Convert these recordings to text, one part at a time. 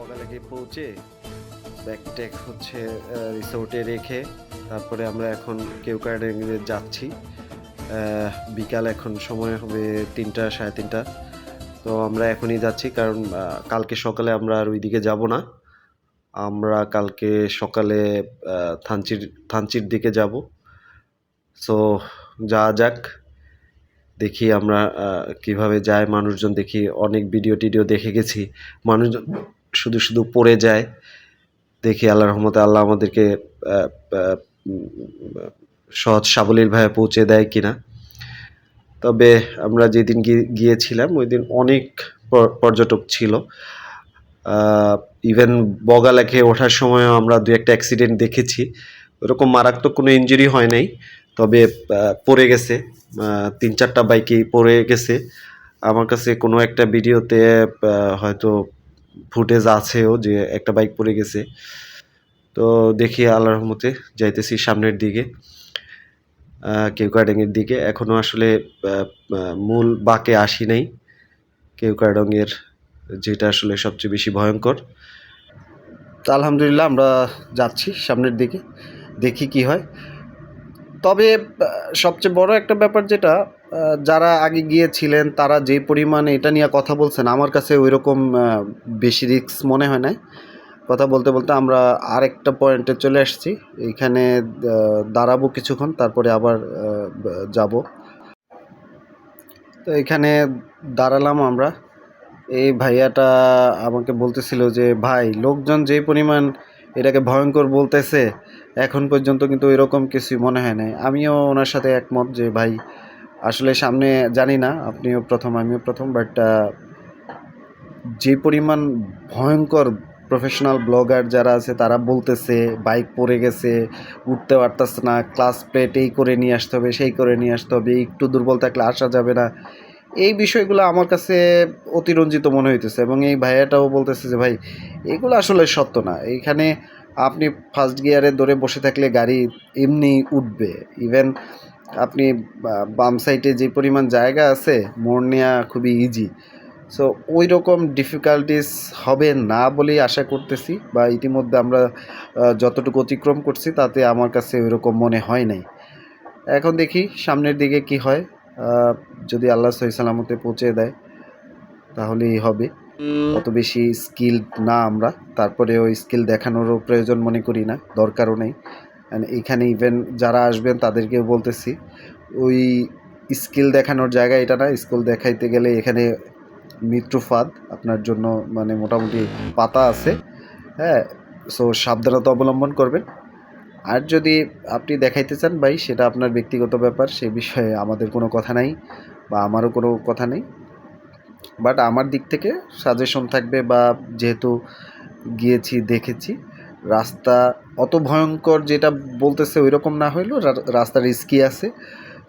বগালেকে পৌঁছে bag tag হচ্ছে রিসোর্টে রেখে তারপরে আমরা এখন কেওক্রাডাঙ্গিতে যাচ্ছি। বিকাল এখন সময় হবে 3টা, সাড়ে 3টা। তো আমরা এখনই যাচ্ছি কারণ কালকে সকালে আমরা আর ওইদিকে যাব না। আমরা কালকে সকালে থানচির দিকে যাব। সো যাওয়া যাক, দেখি আমরা কিভাবে যায়। মানুষজন দেখি অনেক ভিডিও টিডিও দেখে গেছি, মানুষজন শুধু শুধু পড়ে যায়। দেখি আল্লাহর রহমতে আল্লাহ আমাদেরকে সহজ সাবলীলভাবে পৌঁছে দেয় কিনা। তবে আমরা যেদিন গিয়েছিলাম ওই দিন অনেক পর্যটক ছিল। ইভেন বগালেকে ওঠার সময়ও আমরা দু একটা অ্যাক্সিডেন্ট দেখেছি। ওরকম মারাত্মক কোনো ইনজুরি হয় নাই, তবে পড়ে গেছে 3-4টা বাইকই পড়ে গেছে। আমার কাছে কোনো একটা ভিডিওতে হয়তো ফুটেজ আছেও যে একটা বাইক পড়ে গেছে। তো দেখি আল্লাহর রহমতে যাইতেছি সামনের দিকে, কেওক্রাডাঙ্গির দিকে। এখনও আসলে মূল বাঁকে আসি নাই, কেওক্রাডাঙ্গির যেটা আসলে সবচেয়ে বেশি ভয়ঙ্কর। তো আলহামদুলিল্লাহ আমরা যাচ্ছি সামনের দিকে, দেখি কি হয়। তবে সবচেয়ে বড় একটা ব্যাপার যেটা, যারা আগে গিয়েছিলেন তারা যে পরিমাণে এটা নিয়ে কথা বলছেন, আমার কাছে ওই রকম বেশি রিস্ক মনে হয় না। কথা বলতে বলতে আমরা আরেকটা পয়েন্টে চলে আসছি। এইখানে দাঁড়াবো কিছুক্ষণ, তারপরে আবার যাব। তো এখানে দাঁড়ালাম আমরা। এই ভাইয়াটা আমাকে বলতেছিল যে ভাই, লোকজন যে পরিমাণ এটাকে ভয়ঙ্কর বলতেছে, এখন পর্যন্ত কিন্তু এরকম কিছুই মনে হয় নাই। আমিও ওনার সাথে একমত যে ভাই, আসলে সামনে জানি না, আপনিও প্রথম আমিও প্রথম, বাট যে পরিমাণ ভয়ঙ্কর প্রফেশনাল ব্লগার যারা আছে তারা বলতেছে বাইক পড়ে গেছে, উঠতে পারতেছে না, ক্লাস প্লেট এই করে নিয়ে আসতে হবে, সেই করে নিয়ে আসতে হবে, একটু দুর্বল থাকলে আসা যাবে না, এই বিষয়গুলো আমার কাছে অতিরঞ্জিত মনে হইতেছে। এবং এই ভাইয়াটাও বলতেছে যে ভাই, এগুলো আসলে সত্য না। এইখানে আপনি ফার্স্ট গিয়ারে ধরে বসে থাকলে গাড়ি এমনি উঠবে। ইভেন আপনি বাম সাইডে যে পরিমাণ জায়গা আছে, মোড় নেওয়া খুবই ইজি। সো ওই রকম ডিফিকাল্টিস হবে না বলেই আশা করতেছি, বা ইতিমধ্যে আমরা যতটুকু অতিক্রম করছি তাতে আমার কাছে ওই রকম মনে হয় নাই। এখন দেখি সামনের দিকে কি হয়। যদি আল্লাহ সহি সালামতে পৌঁছে দেয় তাহলেই হবে। অত বেশি স্কিলড না আমরা, তারপরে ওই স্কিল দেখানোরও প্রয়োজন মনে করি না, দরকারও নেই। এখানে ইভেন যারা আসবেন তাদেরকেও বলতেছি, ওই স্কিল দেখানোর জায়গা এটা না। স্কিল দেখাইতে গেলে এখানে মৃত্যু ফাঁদ আপনার জন্য, মানে মোটামুটি পাতা আছে। হ্যাঁ, সো সাবধানতা অবলম্বন করবেন। আর যদি আপনি দেখাইতে চান ভাই, সেটা আপনার ব্যক্তিগত ব্যাপার, সে বিষয়ে আমাদের কোনো কথা নাই, বা আমারও কোনো কথা নেই। বাট আমার দিক থেকে সাজেশন থাকবে, বা যেহেতু গিয়েছি দেখেছি, রাস্তা অত ভয়ঙ্কর যেটা বলতেছে ওই রকম না হইলেও রাস্তা রিস্কি আছে।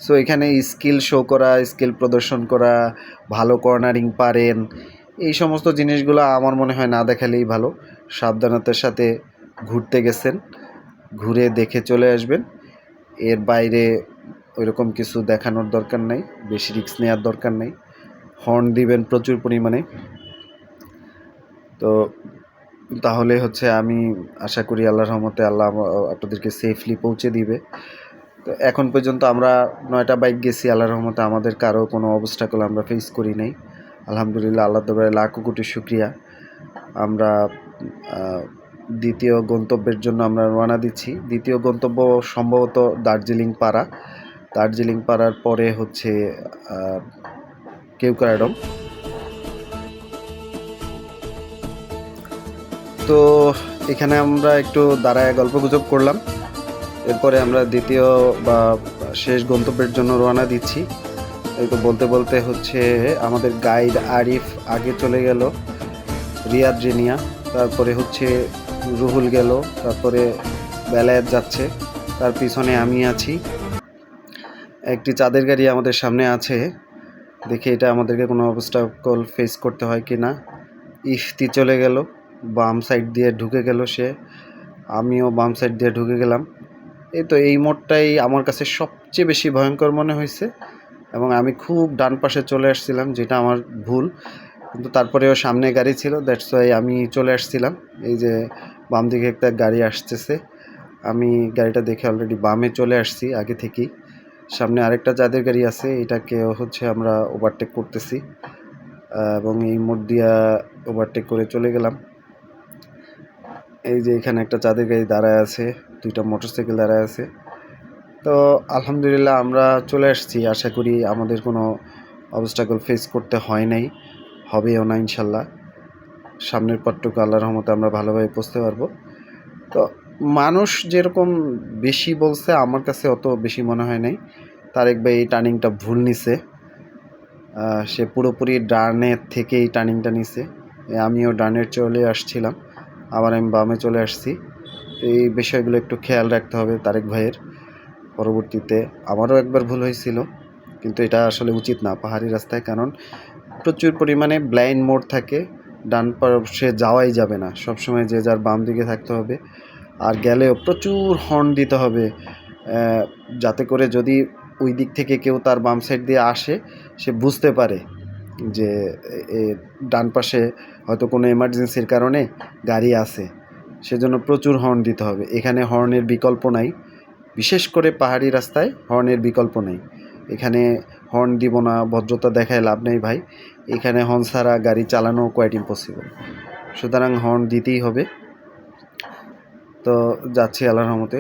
সো এখানে স্কিল শো করা, স্কিল প্রদর্শন করা, ভালো কর্নারিং পারেন, এই সমস্ত জিনিসগুলো আমার মনে হয় না দেখালেই ভালো। সাবধানতার সাথে ঘুরতে গেছেন, ঘুরে দেখে চলে আসবেন। এর বাইরে ওইরকম কিছু দেখানোর দরকার নেই, বেশি রিস্ক নেওয়ার দরকার নেই। হর্ন দিবেন প্রচুর পরিমাণে। তো তাহলে হচ্ছে আমি আশা করি আল্লাহর রহমতে আল্লাহ আপনাদেরকে সেফলি পৌঁছে দিবে। তো এখন পর্যন্ত আমরা 9টা বাইক গেছি, আল্লাহর রহমতে আমাদের কারো কোনো অবস্টাকল আমরা ফেস করি নাই। আলহামদুলিল্লাহ, আল্লাহ দরবারে লাখো কোটি শুকরিয়া। আমরা দ্বিতীয় গন্তব্যের জন্য আমরা রওনা দিচ্ছি। দ্বিতীয় গন্তব্য সম্ভবত দার্জিলিং পাড়া। দার্জিলিং পাড়ার পরে হচ্ছে কেওক্রাডং। তো এখানে আমরা একটু দাঁড়ায় গল্পগুজব করলাম। এরপরে আমরা দ্বিতীয় বা শেষ গন্তব্যের জন্য রওনা দিচ্ছি। এই তো বলতে বলতে হচ্ছে আমাদের গাইড আরিফ আগে চলে গেল, রিয়াদ জেনিয়া, তারপরে হচ্ছে রুহুল গেল, তারপরে বেলায়েত যাচ্ছে, তার পিছনে আমি আছি। একটি চাঁদের গাড়ি আমাদের সামনে আছে, দেখি এটা আমাদেরকে কোনো অবস্টাকল ফেস করতে হয় কি না। ইফতি চলে গেল, বাম সাইড দিয়ে ঢুকে গেল সে, আমিও বাম সাইড দিয়ে ঢুকে গেলাম। এই তো এই মোড়টাই আমার কাছে সবচেয়ে বেশি ভয়ঙ্কর মনে হয়েছে, এবং আমি খুব ডান পাশে চলে আসছিলাম, যেটা আমার ভুল। কিন্তু তারপরেও সামনে গাড়ি ছিল, দ্যাটস ওয়াই আমি চলে আসছিলাম। এই যে বাম দিকে একটা গাড়ি আসতেছে, আমি গাড়িটা দেখে অলরেডি বামে চলে আসছি আগে থেকেই। সামনে আরেকটা যাদের গাড়ি আছে এটাকে হচ্ছে আমরা ওভারটেক করতেছি, এবং এই মোড় দিয়া ওভারটেক করে চলে গেলাম। এই যে এখানে একটা চাঁদের গাড়ি দাঁড়ায় আছে, দুইটা মোটরসাইকেল দাঁড়ায় আছে। তো আলহামদুলিল্লাহ আমরা চলে আসছি। আশা করি আমাদের কোনো অবস্টাকল ফেস করতে হয় নাই, হবেও না ইনশাল্লাহ। সামনের পথটুকু আল্লাহর রহমতে আমরা ভালোভাবে পৌঁছতে পারবো। তো মানুষ যেরকম বেশি বলছে, আমার কাছে অত বেশি মনে হয় নাই। তারেক ভাই এই টার্নিংটা ভুল নিছে, সে পুরোপুরি ডানের থেকে এই টার্নিংটা নিছে। আমিও ডানের চলে আসছিলাম, আবার আমি বামে চলে আসছি। এই বিষয়গুলো একটু খেয়াল রাখতে হবে তারেক ভাইয়ের। পরবর্তীতে আমারও একবার ভুল হয়েছিল, কিন্তু এটা আসলে উচিত না পাহাড়ি রাস্তায়, কারণ প্রচুর পরিমাণে ব্লাইন্ড মোড় থাকে, ডান পাশে যাওয়াই যাবে না, সবসময় যে যার বাম দিকে থাকতে হবে। আর গেলেও প্রচুর হর্ন দিতে হবে, যাতে করে যদি ওই দিক থেকে কেউ তার বাম সাইড দিয়ে আসে, সে বুঝতে পারে যে ডান পাশে হয়তো কোনো এমার্জেন্সির কারণে গাড়ি আছে, সেজন্য প্রচুর হর্ন দিতে হবে। এখানে হর্নের বিকল্প নাই, বিশেষ করে পাহাড়ি রাস্তায় হর্নের বিকল্প নেই। এখানে হর্ন দিব না, ভদ্রতা দেখায় লাভ নেই ভাই। এখানে হর্ন ছাড়া গাড়ি চালানো কোয়াইট ইম্পসিবল, সুতরাং হর্ন দিতেই হবে। তো যাচ্ছি আল্লাহর রহমতে।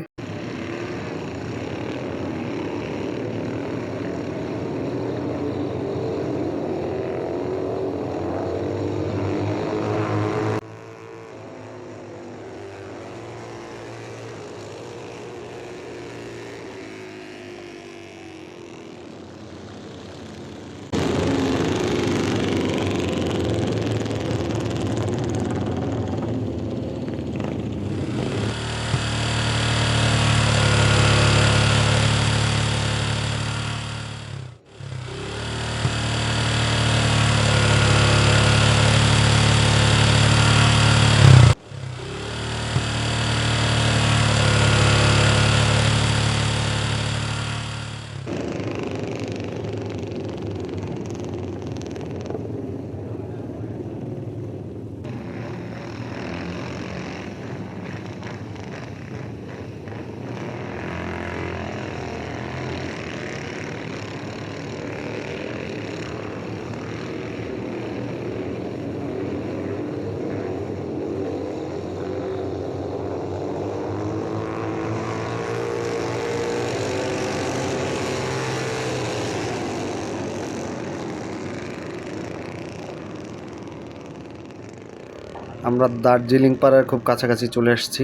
আমরা দার্জিলিং পাড়ার খুব কাছাকাছি চলে আসছি।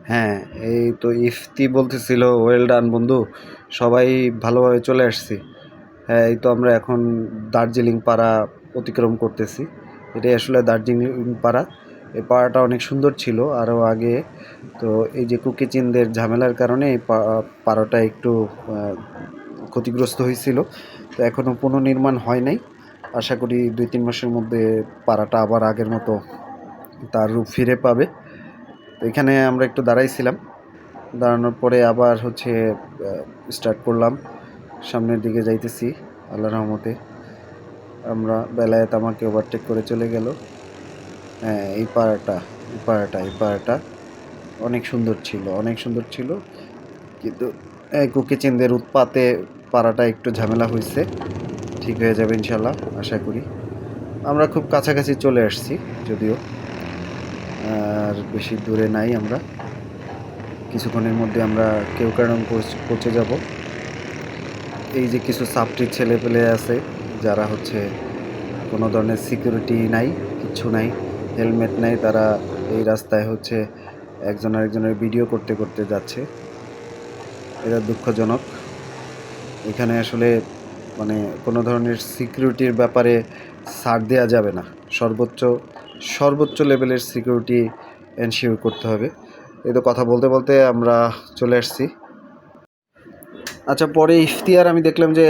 হ্যাঁ, এই তো ইফতি বলতেছিল ওয়েল ডান বন্ধু, সবাই ভালোভাবে চলে আসছি। হ্যাঁ, এই তো আমরা এখন দার্জিলিং পাড়া অতিক্রম করতেছি। এটাই আসলে দার্জিলিং পাড়া। এই পাড়াটা অনেক সুন্দর ছিল আরও আগে। তো এই যে কুকিচিনদের ঝামেলার কারণে এই পাড়াটা একটু ক্ষতিগ্রস্ত হয়েছিল। তো এখনও পুনর্নির্মাণ হয় নাই। আশা করি 2-3 মাসের মধ্যে পাড়াটা আবার আগের মতো তার রূপ ফিরে পাবে। তো এখানে আমরা একটু দাঁড়াইছিলাম, দাঁড়ানোর পরে আবার হচ্ছে স্টার্ট করলাম, সামনের দিকে যাইতেছি আল্লাহর রহমতে। আমরা বেলায়েত আমাকে ওভারটেক করে চলে গেল। হ্যাঁ, এই পাড়াটা অনেক সুন্দর ছিল, অনেক সুন্দর ছিল, কিন্তু কুকিচিনদের উৎপাতে পাড়াটা একটু ঝামেলা হয়েছে। ঠিক হয়ে যাবে ইনশাল্লাহ, আশা করি। আমরা খুব কাছাকাছি চলে আসছি, যদিও আর বেশি দূরে নাই। আমরা কিছুক্ষণের মধ্যে আমরা কেওক্রাডং পৌঁছে যাব। এই যে কিছু সাবটির ছেলেপেলে আছে যারা হচ্ছে কোনো ধরনের সিকিউরিটি নাই, কিচ্ছু নাই, হেলমেট নাই, তারা এই রাস্তায় হচ্ছে একজন আরেকজনের ভিডিও করতে করতে যাচ্ছে। এটা দুঃখজনক। এখানে আসলে মানে কোনো ধরনের সিকিউরিটির ব্যাপারে ছাড় দেওয়া যাবে না, সর্বোচ্চ লেভেলের সিকিউরিটি এনশিওর করতে হবে। এই তো কথা বলতে বলতে আমরা চলে আসছি। আচ্ছা, পরে ইফতিয়ার আমি দেখলাম যে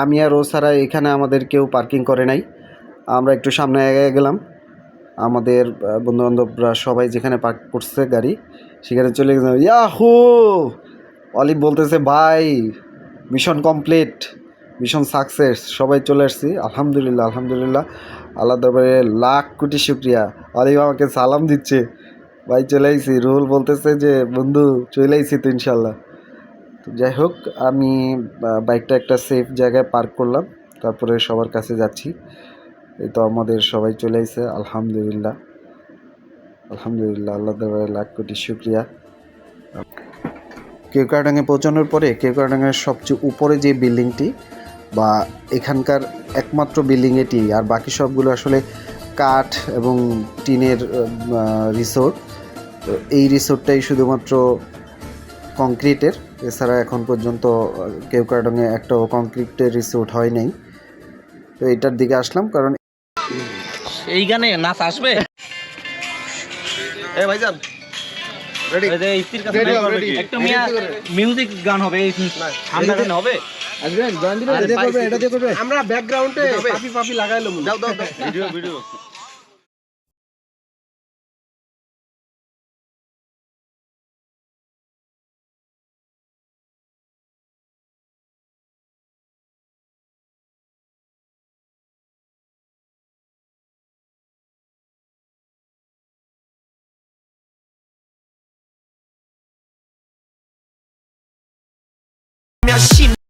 আমি আর ও ছাড়া এখানে আমাদের কেউ পার্কিং করে নাই। আমরা একটু সামনে এগিয়ে গেলাম, আমাদের বন্ধুবান্ধবরা সবাই যেখানে পার্ক করছে গাড়ি সেখানে চলে গেলাম। ইয়াহু! অলিভ বলতেছে ভাই মিশন কমপ্লিট, মিশন সাকসেস, সবাই চলে আসছি আলহামদুলিল্লাহ আলহামদুলিল্লাহ। আল্লাহ দরবারে লাখ কোটি শুক্রিয়া। আলিম আমাকে সালাম দিচ্ছে, ভাই চলে আইছি। রুহুল বলতেছে যে বন্ধু চলে আইছি তো ইনশাল্লাহ। তো যাই হোক, আমি বাইকটা একটা সেফ জায়গায় পার্ক করলাম, তারপরে সবার কাছে যাচ্ছি। এই তো আমাদের সবাই চলে আইছে আলহামদুলিল্লাহ আলহামদুলিল্লাহ, আল্লাহ দরবারে লাখ কোটি শুক্রিয়া। কেওক্রাডাঙ্গে পৌঁছানোর পরে কেওক্রাডাঙ্গের সবচেয়ে উপরে যে বিল্ডিংটি বা এখানকার একমাত্র বিল্ডিং এটি, আর বাকি সবগুলো আসলে কাঠ এবং টিনের রিসোর্ট। তো এই রিসোর্টটাই শুধুমাত্র কংক্রিটের, এছাড়া এখন পর্যন্ত কেওক্রাডাঙ্গে একটাও কংক্রিটের রিসোর্ট হয় নাই। তো এটার দিকে আসলাম কারণ এই গানে নাচ আসবে। এ ভাইজান রেডি এই যে ইস্তির কাছে নাই করবে কি? একটু মিউজিক গান হবে, এই ঠান্ডা গান হবে। আসবেন জয়েন দিবেন, এটা দিয়ে করবে আমরা ব্যাকগ্রাউন্ডে পাপি পাপি লাগাইলো। দাও দাও দাও ভিডিও ভিডিও minha china.